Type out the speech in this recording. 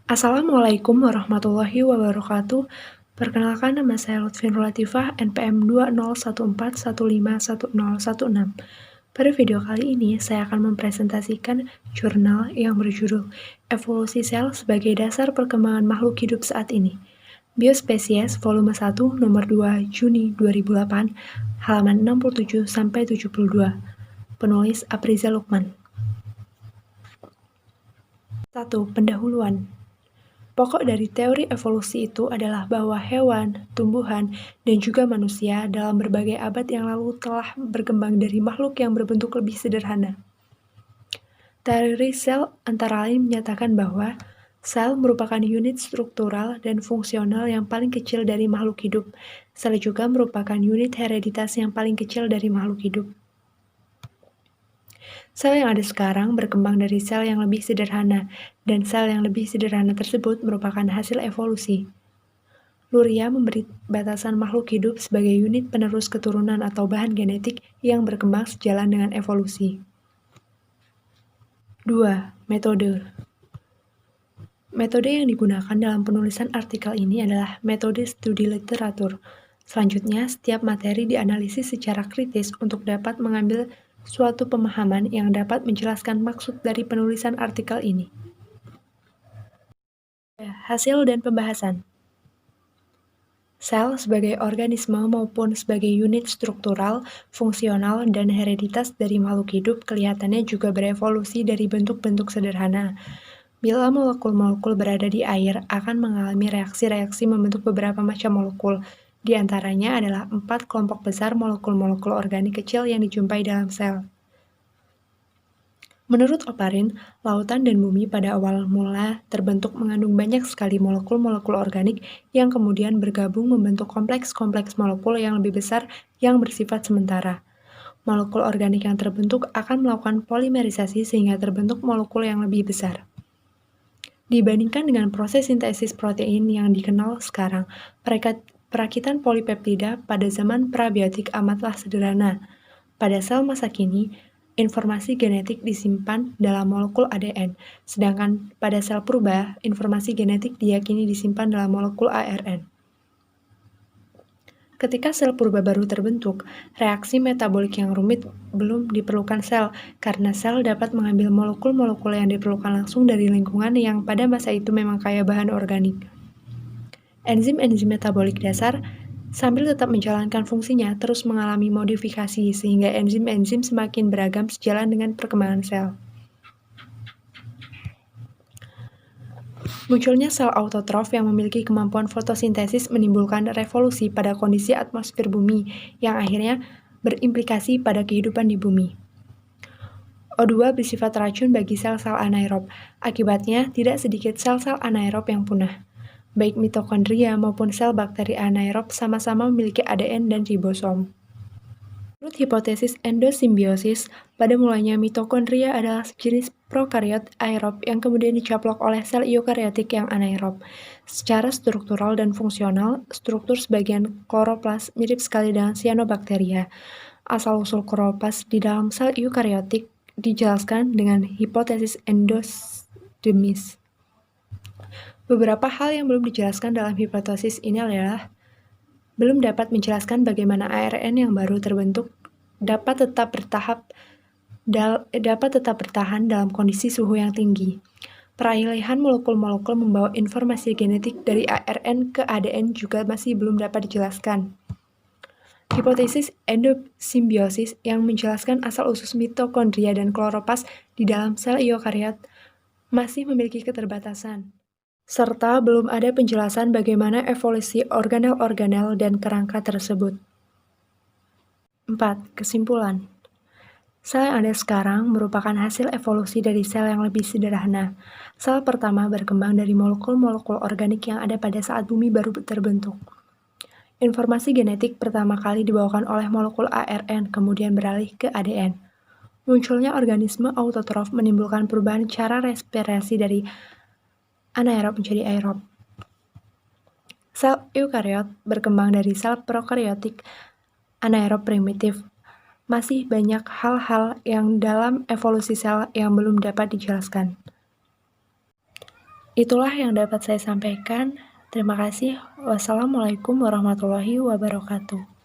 Assalamualaikum warahmatullahi wabarakatuh. Perkenalkan, nama saya Lutfi Nur Latifah, NPM 20141510106. Pada video kali ini, saya akan mempresentasikan jurnal yang berjudul Evolusi Sel sebagai Dasar Perkembangan Makhluk Hidup Saat Ini. Biospesies Volume 1 Nomor 2 Juni 2008, halaman 67-72. Penulis Aprizal Lukman. 1. Pendahuluan. Pokok dari teori evolusi itu adalah bahwa hewan, tumbuhan, dan juga manusia dalam berbagai abad yang lalu telah berkembang dari makhluk yang berbentuk lebih sederhana. Teori sel antara lain menyatakan bahwa sel merupakan unit struktural dan fungsional yang paling kecil dari makhluk hidup. Sel juga merupakan unit hereditas yang paling kecil dari makhluk hidup. Sel yang ada sekarang berkembang dari sel yang lebih sederhana, dan sel yang lebih sederhana tersebut merupakan hasil evolusi. Luria memberi batasan makhluk hidup sebagai unit penerus keturunan atau bahan genetik yang berkembang sejalan dengan evolusi. 2. Metode. Metode yang digunakan dalam penulisan artikel ini adalah metode studi literatur. Selanjutnya, setiap materi dianalisis secara kritis untuk dapat mengambil suatu pemahaman yang dapat menjelaskan maksud dari penulisan artikel ini. Hasil dan pembahasan. Sel sebagai organisme maupun sebagai unit struktural, fungsional, dan hereditas dari makhluk hidup kelihatannya juga berevolusi dari bentuk-bentuk sederhana. Bila molekul-molekul berada di air, akan mengalami reaksi-reaksi membentuk beberapa macam molekul. Di antaranya adalah 4 kelompok besar molekul-molekul organik kecil yang dijumpai dalam sel. Menurut Oparin, lautan dan bumi pada awal mula terbentuk mengandung banyak sekali molekul-molekul organik yang kemudian bergabung membentuk kompleks-kompleks molekul yang lebih besar yang bersifat sementara. Molekul organik yang terbentuk akan melakukan polimerisasi sehingga terbentuk molekul yang lebih besar. Dibandingkan dengan proses sintesis protein yang dikenal sekarang, perakitan polipeptida pada zaman prabiotik amatlah sederhana. Pada sel masa kini, informasi genetik disimpan dalam molekul ADN, sedangkan pada sel purba, informasi genetik diyakini disimpan dalam molekul ARN. Ketika sel purba baru terbentuk, reaksi metabolik yang rumit belum diperlukan sel, karena sel dapat mengambil molekul-molekul yang diperlukan langsung dari lingkungan yang pada masa itu memang kaya bahan organik. Enzim-enzim metabolik dasar sambil tetap menjalankan fungsinya, terus mengalami modifikasi sehingga enzim-enzim semakin beragam sejalan dengan perkembangan sel. Munculnya sel autotrof yang memiliki kemampuan fotosintesis menimbulkan revolusi pada kondisi atmosfer bumi yang akhirnya berimplikasi pada kehidupan di bumi. O2 bersifat racun bagi sel-sel anaerob. Akibatnya, tidak sedikit sel-sel anaerob yang punah. Baik mitokondria maupun sel bakteri anaerob sama-sama memiliki ADN dan ribosom. Menurut hipotesis endosimbiosis, pada mulanya mitokondria adalah sejenis prokariot aerob yang kemudian dicaplok oleh sel eukariotik yang anaerob. Secara struktural dan fungsional, struktur sebagian kloroplas mirip sekali dengan cyanobacteria. Asal-usul kloroplas di dalam sel eukariotik dijelaskan dengan hipotesis endodemis. Beberapa hal yang belum dijelaskan dalam hipotesis ini adalah belum dapat menjelaskan bagaimana ARN yang baru terbentuk dapat tetap bertahan dalam kondisi suhu yang tinggi. Peralihan molekul-molekul membawa informasi genetik dari ARN ke ADN juga masih belum dapat dijelaskan. Hipotesis endosimbiosis yang menjelaskan asal-usul mitokondria dan kloroplas di dalam sel eukariot masih memiliki keterbatasan, serta belum ada penjelasan bagaimana evolusi organel-organel dan kerangka tersebut. 4. Kesimpulan. Sel yang ada sekarang merupakan hasil evolusi dari sel yang lebih sederhana. Sel pertama berkembang dari molekul-molekul organik yang ada pada saat bumi baru terbentuk. Informasi genetik pertama kali dibawakan oleh molekul ARN, kemudian beralih ke ADN. Munculnya organisme autotrof menimbulkan perubahan cara respirasi dari anaerob menjadi aerob. Sel eukariot berkembang dari sel prokariotik anaerob primitif. Masih banyak hal-hal yang dalam evolusi sel yang belum dapat dijelaskan. Itulah yang dapat saya sampaikan. Terima kasih. Wassalamualaikum warahmatullahi wabarakatuh.